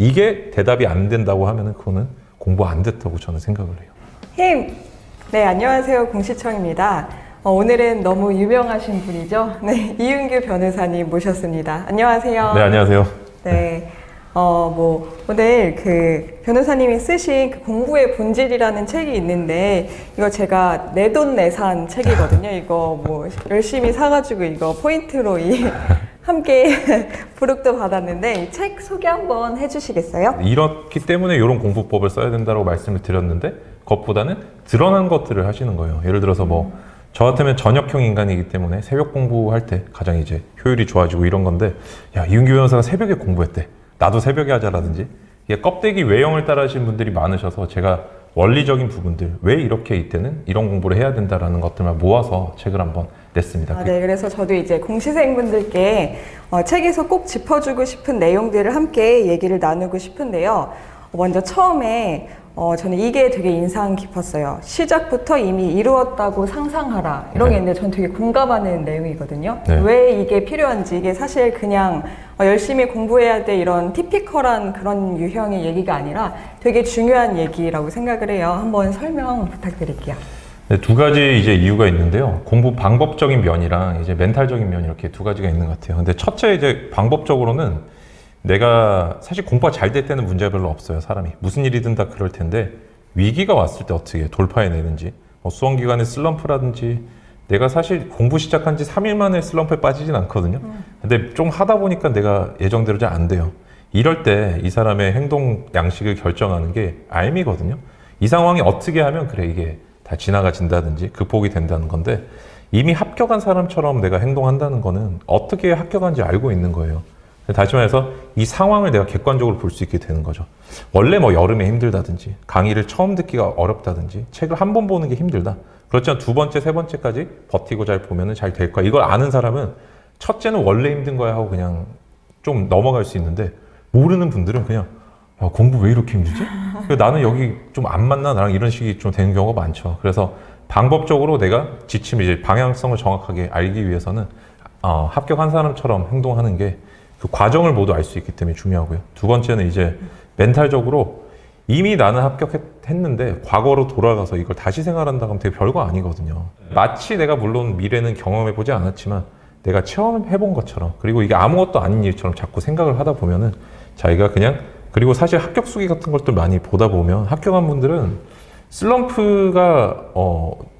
이게 대답이 안 된다고 하면은 그거는 공부 안 됐다고 저는 생각을 해요. 힘! 네, 안녕하세요. 공시청입니다. 오늘은 너무 유명하신 분이죠. 네, 이윤규 변호사님 모셨습니다. 안녕하세요. 네, 안녕하세요. 네. 오늘 그 변호사님이 쓰신 그 공부의 본질이라는 책이 있는데, 이거 제가 내돈내산 책이거든요. 이거 뭐 열심히 사가지고 이거 포인트로 함께 부록도 받았는데, 이 책 소개 한번 해주시겠어요? 이렇기 때문에 이런 공부법을 써야 된다고 말씀을 드렸는데, 그것보다는 드러난 것들을 하시는 거예요. 예를 들어서 저 같으면 저녁형 인간이기 때문에 새벽 공부할 때 가장 이제 효율이 좋아지고 이런 건데, 야, 이윤규 변호사가 새벽에 공부했대. 나도 새벽에 하자라든지, 이게 껍데기 외형을 따라 하시는 분들이 많으셔서 제가 원리적인 부분들, 왜 이렇게 이때는 이런 공부를 해야 된다라는 것들만 모아서 책을 한번 냈습니다. 네, 그래서 저도 이제 공시생분들께 책에서 꼭 짚어주고 싶은 내용들을 함께 얘기를 나누고 싶은데요. 먼저 처음에 저는 이게 되게 인상 깊었어요. 시작부터 이미 이루었다고 상상하라. 이런 게 있는데 전 되게 공감하는 내용이거든요. 네. 왜 이게 필요한지, 이게 사실 그냥 열심히 공부해야 돼 이런 티피컬한 그런 유형의 얘기가 아니라 되게 중요한 얘기라고 생각을 해요. 한번 설명 부탁드릴게요. 네, 두 가지 이제 이유가 있는데요. 공부 방법적인 면이랑 이제 멘탈적인 면 이렇게 두 가지가 있는 것 같아요. 근데 첫째 이제 방법적으로는 내가 사실 공부가 잘 될 때는 문제가 별로 없어요. 사람이 무슨 일이든 다 그럴 텐데 위기가 왔을 때 어떻게 돌파해내는지, 수험기간에 슬럼프라든지, 내가 사실 공부 시작한 지 3일 만에 슬럼프에 빠지진 않거든요. 근데 좀 하다 보니까 내가 예정대로 잘 안 돼요. 이럴 때 이 사람의 행동 양식을 결정하는 게 알미거든요. 이 상황이 어떻게 하면 그래 이게 다 지나가진다든지 극복이 된다는 건데, 이미 합격한 사람처럼 내가 행동한다는 거는 어떻게 합격한지 알고 있는 거예요. 다시 말해서 이 상황을 내가 객관적으로 볼 수 있게 되는 거죠. 원래 여름에 힘들다든지, 강의를 처음 듣기가 어렵다든지, 책을 한 번 보는 게 힘들다. 그렇지만 두 번째, 세 번째까지 버티고 잘 보면 잘 될 거야. 이걸 아는 사람은 첫째는 원래 힘든 거야 하고 그냥 좀 넘어갈 수 있는데, 모르는 분들은 그냥 야, 공부 왜 이렇게 힘들지? 나는 여기 좀 안 맞나? 나랑 이런 식이 좀 되는 경우가 많죠. 그래서 방법적으로 내가 지침, 이제 방향성을 정확하게 알기 위해서는 합격한 사람처럼 행동하는 게 그 과정을 모두 알 수 있기 때문에 중요하고요. 두 번째는 이제 멘탈적으로 이미 나는 합격했는데 과거로 돌아가서 이걸 다시 생활한다고 하면 되게 별거 아니거든요. 마치 내가 물론 미래는 경험해보지 않았지만 내가 체험해본 것처럼, 그리고 이게 아무것도 아닌 일처럼 자꾸 생각을 하다 보면은 자기가 그냥, 그리고 사실 합격 수기 같은 것들 많이 보다 보면 합격한 분들은 슬럼프가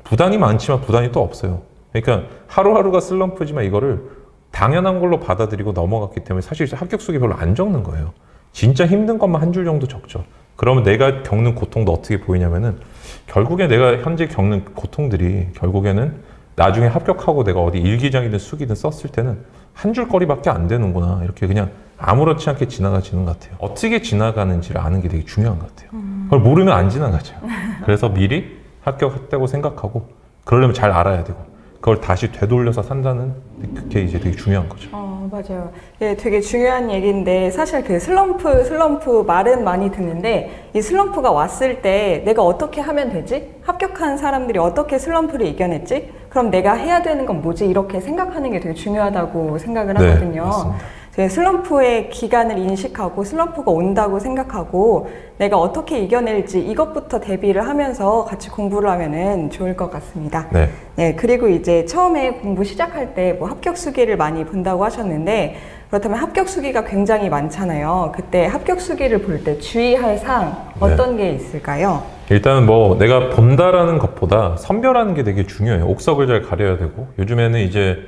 부단히 많지만 부단히 또 없어요. 그러니까 하루하루가 슬럼프지만 이거를 당연한 걸로 받아들이고 넘어갔기 때문에 사실 합격 수기 별로 안 적는 거예요. 진짜 힘든 것만 한 줄 정도 적죠. 그러면 내가 겪는 고통도 어떻게 보이냐면은, 결국에 내가 현재 겪는 고통들이 결국에는 나중에 합격하고 내가 어디 일기장이든 수기든 썼을 때는 한 줄 거리밖에 안 되는구나, 이렇게 그냥 아무렇지 않게 지나가지는 것 같아요. 어떻게 지나가는지를 아는 게 되게 중요한 것 같아요. 그걸 모르면 안 지나가죠. 그래서 미리 합격했다고 생각하고, 그러려면 잘 알아야 되고, 그걸 다시 되돌려서 산다는, 그게 이제 되게 중요한 거죠. 맞아요. 예, 되게 중요한 얘기인데, 사실 그 슬럼프 말은 많이 듣는데, 이 슬럼프가 왔을 때 내가 어떻게 하면 되지? 합격한 사람들이 어떻게 슬럼프를 이겨냈지? 그럼 내가 해야 되는 건 뭐지? 이렇게 생각하는 게 되게 중요하다고 생각을 하거든요. 네, 맞습니다. 슬럼프의 기간을 인식하고 슬럼프가 온다고 생각하고 내가 어떻게 이겨낼지 이것부터 대비를 하면서 같이 공부를 하면은 좋을 것 같습니다. 네. 네, 그리고 이제 처음에 공부 시작할 때 합격 수기를 많이 본다고 하셨는데, 그렇다면 합격 수기가 굉장히 많잖아요. 그때 합격 수기를 볼 때 주의할 사항 어떤 게 있을까요? 일단은 내가 본다라는 것보다 선별하는 게 되게 중요해요. 옥석을 잘 가려야 되고, 요즘에는 이제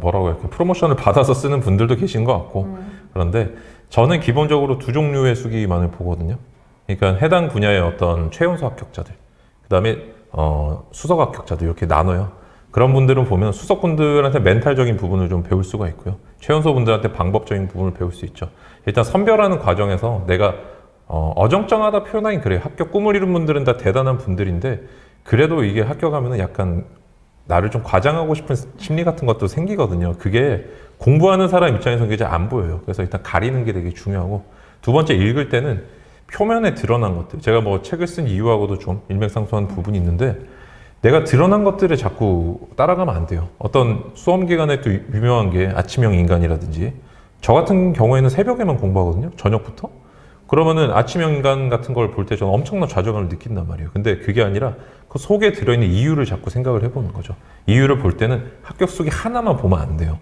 뭐라고 할까, 프로모션을 받아서 쓰는 분들도 계신 것 같고, 그런데 저는 기본적으로 두 종류의 수기만을 보거든요. 그러니까 해당 분야의 어떤 최연소 합격자들, 그 다음에 수석 합격자들, 이렇게 나눠요. 그런 분들은 보면 수석분들한테 멘탈적인 부분을 좀 배울 수가 있고요. 최연소 분들한테 방법적인 부분을 배울 수 있죠. 일단 선별하는 과정에서 내가 어정쩡하다 표현하긴 그래요. 합격 꿈을 이룬 분들은 다 대단한 분들인데, 그래도 이게 합격하면 약간 나를 좀 과장하고 싶은 심리 같은 것도 생기거든요. 그게 공부하는 사람 입장에서는 그게 잘 안 보여요. 그래서 일단 가리는 게 되게 중요하고, 두 번째, 읽을 때는 표면에 드러난 것들, 제가 책을 쓴 이유하고도 좀 일맥상통하는 부분이 있는데, 내가 드러난 것들을 자꾸 따라가면 안 돼요. 어떤 수험 기간에 또 유명한 게 아침형 인간이라든지 저 같은 경우에는 새벽에만 공부하거든요. 저녁부터. 그러면은 아침형 인간 같은 걸 볼 때 저는 엄청난 좌절감을 느낀단 말이에요. 근데 그게 아니라 그 속에 들어있는 이유를 자꾸 생각을 해보는 거죠. 이유를 볼 때는 합격수기 하나만 보면 안 돼요.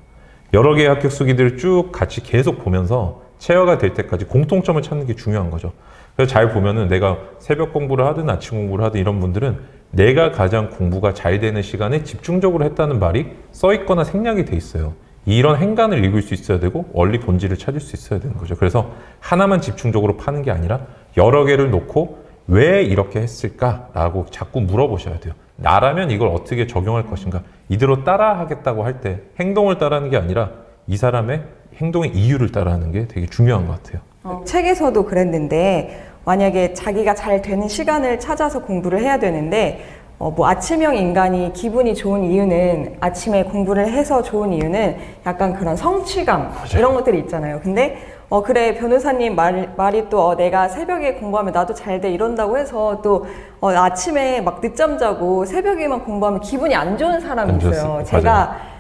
여러 개의 합격수기들을 쭉 같이 계속 보면서 체화가 될 때까지 공통점을 찾는 게 중요한 거죠. 그래서 잘 보면은 내가 새벽 공부를 하든 아침 공부를 하든 이런 분들은 내가 가장 공부가 잘 되는 시간에 집중적으로 했다는 말이 써 있거나 생략이 돼 있어요. 이런 행간을 읽을 수 있어야 되고 원리 본질을 찾을 수 있어야 되는 거죠. 그래서 하나만 집중적으로 파는 게 아니라 여러 개를 놓고 왜 이렇게 했을까라고 자꾸 물어보셔야 돼요. 나라면 이걸 어떻게 적용할 것인가. 이대로 따라하겠다고 할 때 행동을 따라하는 게 아니라 이 사람의 행동의 이유를 따라하는 게 되게 중요한 것 같아요. 책에서도 그랬는데 만약에 자기가 잘 되는 시간을 찾아서 공부를 해야 되는데 뭐 아침형 인간이 기분이 좋은 이유는 아침에 공부를 해서 좋은 이유는 약간 그런 성취감 맞아요. 이런 것들이 있잖아요. 근데 그래 변호사님 말이 또 내가 새벽에 공부하면 나도 잘 돼 이런다고 해서 또 아침에 막 늦잠 자고 새벽에만 공부하면 기분이 안 좋은 사람이 있어요.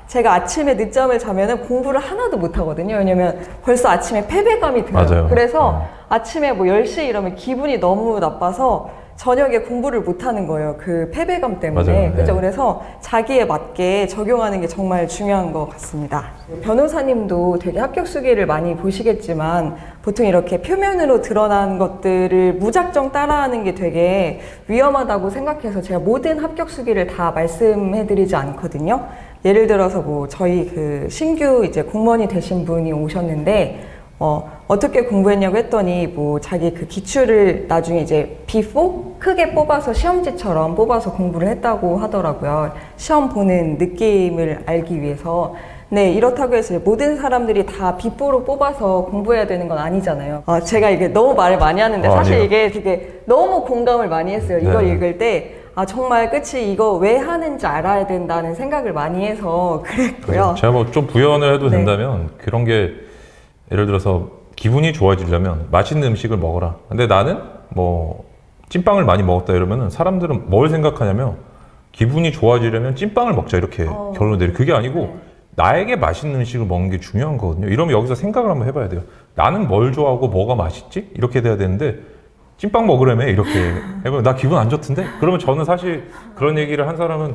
제가 아침에 늦잠을 자면은 공부를 하나도 못 하거든요. 왜냐면 벌써 아침에 패배감이 들어요. 맞아요. 그래서 아침에 뭐 10시 이러면 기분이 너무 나빠서 저녁에 공부를 못 하는 거예요. 그 패배감 때문에. 맞아요. 그죠? 네. 그래서 자기에 맞게 적용하는 게 정말 중요한 것 같습니다. 변호사님도 되게 합격수기를 많이 보시겠지만 보통 이렇게 표면으로 드러난 것들을 무작정 따라하는 게 되게 위험하다고 생각해서 제가 모든 합격수기를 다 말씀해드리지 않거든요. 예를 들어서 뭐 저희 그 신규 이제 공무원이 되신 분이 오셨는데 어떻게 공부했냐고 했더니 뭐 자기 그 기출을 나중에 이제 B4 크게 뽑아서 시험지처럼 뽑아서 공부를 했다고 하더라고요. 시험 보는 느낌을 알기 위해서. 네, 이렇다고 해서 모든 사람들이 다 B4로 뽑아서 공부해야 되는 건 아니잖아요. 제가 이게 너무 말을 많이 하는데 사실 아니에요. 이게 되게 너무 공감을 많이 했어요. 이걸 네. 읽을 때. 정말 끝이 이거 왜 하는지 알아야 된다는 생각을 많이 해서 그랬고요. 제가 뭐 좀 부연을 해도 네. 된다면 그런 게 예를 들어서 기분이 좋아지려면 맛있는 음식을 먹어라. 근데 나는 뭐 찐빵을 많이 먹었다 이러면은 사람들은 뭘 생각하냐면 기분이 좋아지려면 찐빵을 먹자 이렇게 결론을 내려. 그게 아니고 네. 나에게 맛있는 음식을 먹는 게 중요한 거거든요. 이러면 여기서 생각을 한번 해봐야 돼요. 나는 뭘 좋아하고 뭐가 맛있지? 이렇게 돼야 되는데 찐빵 먹으라며 이렇게 해보면 나 기분 안 좋던데? 그러면 저는 사실 그런 얘기를 한 사람은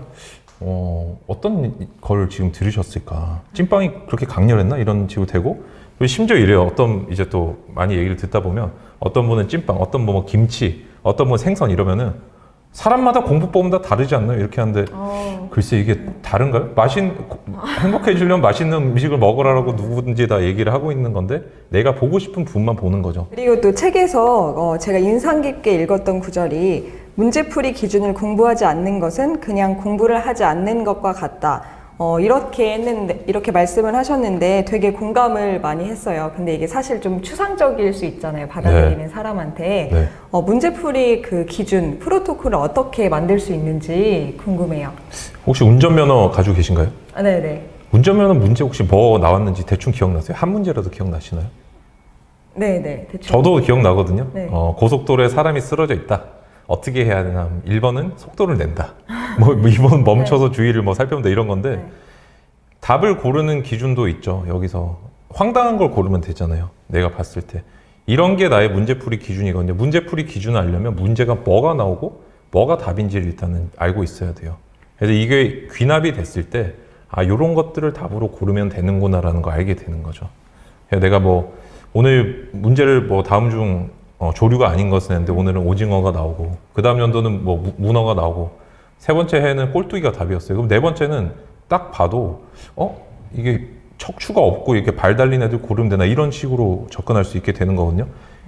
어떤 걸 지금 들으셨을까? 찐빵이 그렇게 강렬했나? 이런 식으로 되고 그리고 심지어 이래요. 어떤 이제 또 많이 얘기를 듣다 보면 어떤 분은 찐빵, 어떤 분은 뭐 김치, 어떤 분은 생선 이러면은 사람마다 공부법은 다 다르지 않나요? 이렇게 하는데 글쎄 이게 다른가요? 행복해지려면 맛있는 음식을 먹으라고 누구든지 다 얘기를 하고 있는 건데 내가 보고 싶은 부분만 보는 거죠. 그리고 또 책에서 제가 인상 깊게 읽었던 구절이 문제풀이 기준을 공부하지 않는 것은 그냥 공부를 하지 않는 것과 같다. 이렇게 말씀을 하셨는데 되게 공감을 많이 했어요. 근데 이게 사실 좀 추상적일 수 있잖아요. 받아들이는 네. 사람한테. 네. 문제풀이 그 기준, 프로토콜을 어떻게 만들 수 있는지 궁금해요. 혹시 운전면허 가지고 계신가요? 네네. 운전면허 문제 혹시 뭐 나왔는지 대충 기억나세요? 한 문제라도 기억나시나요? 네네. 대충. 저도 기억나거든요. 네. 고속도로에 사람이 쓰러져 있다. 어떻게 해야 되나? 1번은 속도를 낸다. 뭐 2번 멈춰서 주의를 뭐 살펴본다 이런 건데 네. 답을 고르는 기준도 있죠. 여기서 황당한 걸 고르면 되잖아요. 내가 봤을 때 이런 게 나의 문제풀이 기준이거든요. 문제풀이 기준을 알려면 문제가 뭐가 나오고 뭐가 답인지를 일단은 알고 있어야 돼요. 그래서 이게 귀납이 됐을 때 이런 것들을 답으로 고르면 되는구나라는 거 알게 되는 거죠. 그래서 내가 뭐 오늘 문제를 뭐 다음 중 조류가 아닌 것은 했는데 오늘은 오징어가 나오고 그 다음 연도는 뭐 문어가 나오고 세 번째 해는 꼴뚜기가 답이었어요. 그럼 네 번째는 딱 봐도 이게 척추가 없고 이렇게 발 달린 애들 고르면 되나 이런 식으로 접근할 수 있게 되는 거거든요.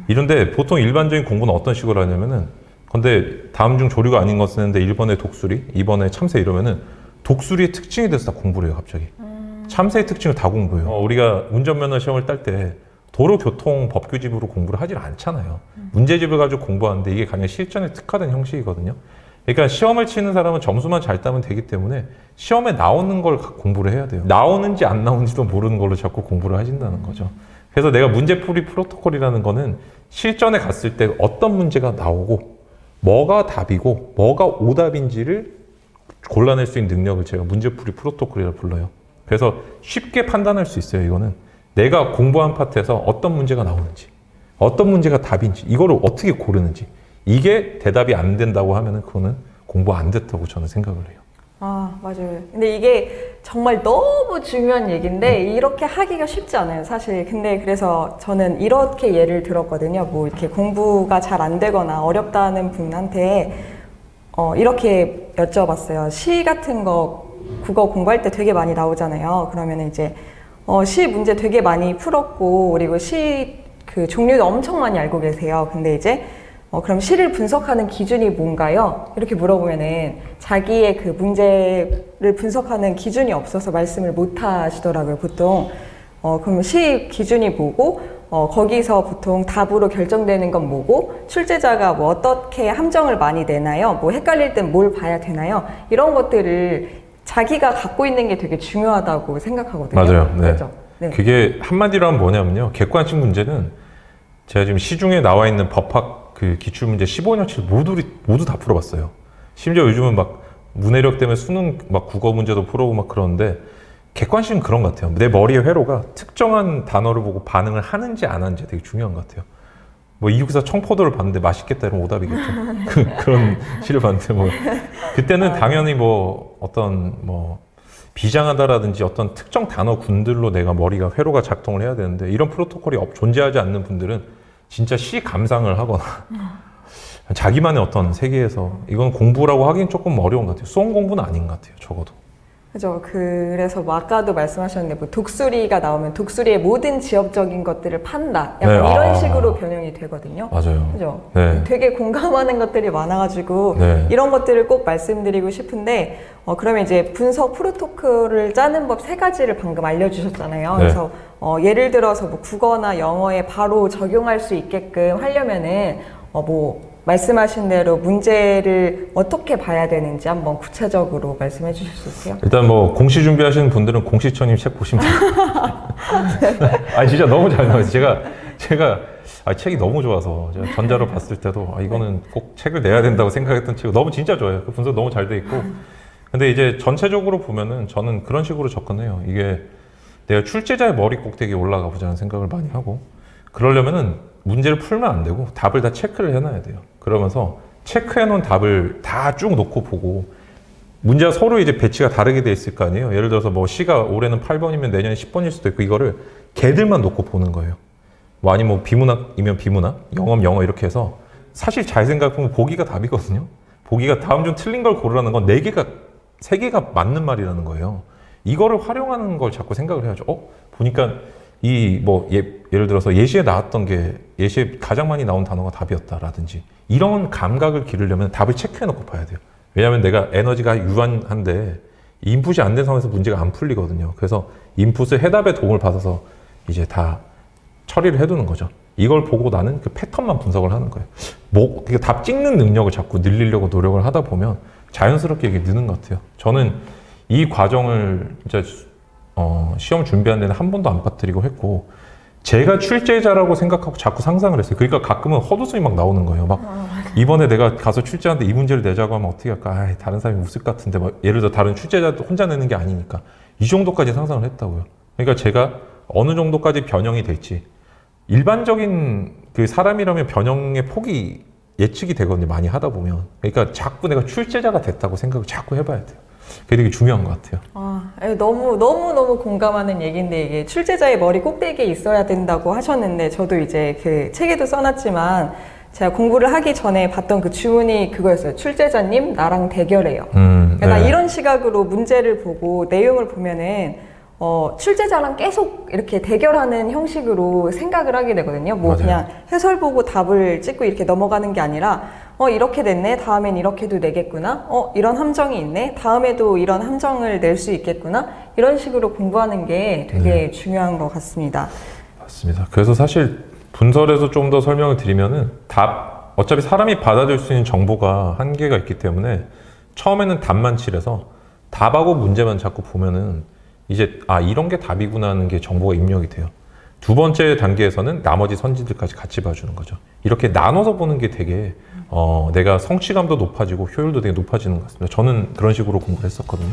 이런데 보통 일반적인 공부는 어떤 식으로 하냐면은 근데 다음 중 조류가 아닌 것은 했는데 1번에 독수리, 2번에 참새 이러면은 독수리의 특징에 대해서 다 공부를 해요. 갑자기 참새의 특징을 다 공부해요. 우리가 운전면허 시험을 딸 때 도로교통법규집으로 공부를 하질 않잖아요. 문제집을 가지고 공부하는데 이게 그냥 실전에 특화된 형식이거든요. 그러니까 시험을 치는 사람은 점수만 잘 따면 되기 때문에 시험에 나오는 걸 공부를 해야 돼요. 나오는지 안 나오는지도 모르는 걸로 자꾸 공부를 하신다는 거죠. 그래서 내가 문제풀이 프로토콜이라는 거는 실전에 갔을 때 어떤 문제가 나오고 뭐가 답이고 뭐가 오답인지를 골라낼 수 있는 능력을 제가 문제풀이 프로토콜이라고 불러요. 그래서 쉽게 판단할 수 있어요. 이거는 내가 공부한 파트에서 어떤 문제가 나오는지, 어떤 문제가 답인지, 이거를 어떻게 고르는지, 이게 대답이 안 된다고 하면은 그거는 공부 안 됐다고 저는 생각을 해요. 아, 맞아요. 근데 이게 정말 너무 중요한 얘기인데 이렇게 하기가 쉽지 않아요, 사실. 근데 그래서 저는 이렇게 예를 들었거든요. 뭐 이렇게 공부가 잘 안 되거나 어렵다는 분한테 이렇게 여쭤봤어요. 시 같은 거 국어 공부할 때 되게 많이 나오잖아요. 그러면 이제 시 문제 되게 많이 풀었고 그리고 시 그 종류도 엄청 많이 알고 계세요. 근데 이제 그럼 시를 분석하는 기준이 뭔가요? 이렇게 물어보면은 자기의 그 문제를 분석하는 기준이 없어서 말씀을 못 하시더라고요, 보통. 그럼 시 기준이 뭐고, 거기서 보통 답으로 결정되는 건 뭐고, 출제자가 뭐 어떻게 함정을 많이 내나요? 뭐 헷갈릴 땐 뭘 봐야 되나요? 이런 것들을 자기가 갖고 있는 게 되게 중요하다고 생각하거든요. 맞아요. 네. 그렇죠? 네. 그게 한마디로 하면 뭐냐면요. 객관식 문제는 제가 지금 시중에 나와 있는 법학 그 기출문제 15년치를 모두 다 풀어봤어요. 심지어 요즘은 막 문해력 때문에 수능 막 국어 문제도 풀어보고 막 그러는데 객관식은 그런 것 같아요. 내 머리의 회로가 특정한 단어를 보고 반응을 하는지 안 하는지 되게 중요한 것 같아요. 뭐 이육사 청포도를 봤는데 맛있겠다 이러면 오답이겠죠. 그런 시를 봤는데 뭐 그때는 당연히 뭐 어떤 뭐 비장하다라든지 어떤 특정 단어 군들로 내가 머리가 회로가 작동을 해야 되는데 이런 프로토콜이 존재하지 않는 분들은 진짜 시 감상을 하거나 자기만의 어떤 세계에서 이건 공부라고 하긴 조금 어려운 것 같아요. 수험 공부는 아닌 것 같아요. 적어도. 그죠. 그래서 뭐 아까도 말씀하셨는데 뭐 독수리가 나오면 독수리의 모든 지엽적인 것들을 판다. 약간 네, 이런 식으로 변형이 되거든요. 맞아요. 그죠. 네. 되게 공감하는 것들이 많아가지고 네. 이런 것들을 꼭 말씀드리고 싶은데 그러면 이제 분석 프로토콜을 짜는 법 3가지를 방금 알려주셨잖아요. 네. 그래서 예를 들어서 뭐 국어나 영어에 바로 적용할 수 있게끔 하려면은 뭐 말씀하신 대로 문제를 어떻게 봐야 되는지 한번 구체적으로 말씀해 주실 수 있어요? 일단 뭐 공시 준비하시는 분들은 공시처님 책 보시면 돼요. 아니 진짜 너무 잘 나와요. 제가 책이 너무 좋아서 제가 전자로 봤을 때도 이거는 꼭 책을 내야 된다고 생각했던 책이 너무 진짜 좋아요. 그 분석 너무 잘 돼 있고. 근데 이제 전체적으로 보면은 저는 그런 식으로 접근해요. 이게 내가 출제자의 머리 꼭대기에 올라가 보자는 생각을 많이 하고 그러려면은 문제를 풀면 안 되고 답을 다 체크를 해놔야 돼요. 그러면서 체크해놓은 답을 다 쭉 놓고 보고 문제가 서로 이제 배치가 다르게 돼 있을 거 아니에요. 예를 들어서 뭐 C가 올해는 8번이면 내년에 10번일 수도 있고 이거를 걔들만 놓고 보는 거예요. 뭐 아니면 뭐 비문학이면 비문학, 영어면 영어 이렇게 해서 사실 잘 생각해보면 보기가 답이거든요. 보기가 다음 중 틀린 걸 고르라는 건 3개가 맞는 말이라는 거예요. 이거를 활용하는 걸 자꾸 생각을 해야죠. 보니까 예를 들어서 예시에 나왔던 게 예시에 가장 많이 나온 단어가 답이었다라든지 이런 감각을 기르려면 답을 체크해놓고 봐야 돼요. 왜냐하면 내가 에너지가 유한한데 인풋이 안 된 상황에서 문제가 안 풀리거든요. 그래서 인풋을 해답에 도움을 받아서 이제 다 처리를 해두는 거죠. 이걸 보고 나는 그 패턴만 분석을 하는 거예요. 답 찍는 능력을 자꾸 늘리려고 노력을 하다 보면 자연스럽게 이게 느는 것 같아요. 저는 이 과정을 진짜 시험 준비하는 데는 한 번도 안 빠뜨리고 했고 제가 출제자라고 생각하고 자꾸 상상을 했어요. 그러니까 가끔은 헛웃음이 막 나오는 거예요. 막 이번에 내가 가서 출제하는데 이 문제를 내자고 하면 어떻게 할까? 다른 사람이 웃을 것 같은데 예를 들어 다른 출제자도 혼자 내는 게 아니니까 이 정도까지 상상을 했다고요. 그러니까 제가 어느 정도까지 변형이 될지 일반적인 그 사람이라면 변형의 폭이 예측이 되거든요. 많이 하다 보면. 그러니까 자꾸 내가 출제자가 됐다고 생각을 자꾸 해봐야 돼요. 그게 되게 중요한 것 같아요. 너무 공감하는 얘기인데 이게 출제자의 머리 꼭대기에 있어야 된다고 하셨는데 저도 이제 그 책에도 써놨지만 제가 공부를 하기 전에 봤던 그 주문이 그거였어요. 출제자님 나랑 대결해요. 약간 네. 이런 시각으로 문제를 보고 내용을 보면은 출제자랑 계속 이렇게 대결하는 형식으로 생각을 하게 되거든요. 맞아요. 그냥 해설 보고 답을 찍고 이렇게 넘어가는 게 아니라 이렇게 됐네. 다음엔 이렇게도 내겠구나. 이런 함정이 있네. 다음에도 이런 함정을 낼 수 있겠구나. 이런 식으로 공부하는 게 되게 중요한 것 같습니다. 맞습니다. 그래서 사실 분설에서 좀 더 설명을 드리면은 어차피 사람이 받아들일 수 있는 정보가 한계가 있기 때문에 처음에는 답만 칠해서 답하고 문제만 자꾸 보면은 이제 이런 게 답이구나 하는 게 정보가 입력이 돼요. 두 번째 단계에서는 나머지 선지들까지 같이 봐주는 거죠. 이렇게 나눠서 보는 게 되게 내가 성취감도 높아지고 효율도 되게 높아지는 것 같습니다. 저는 그런 식으로 공부를 했었거든요.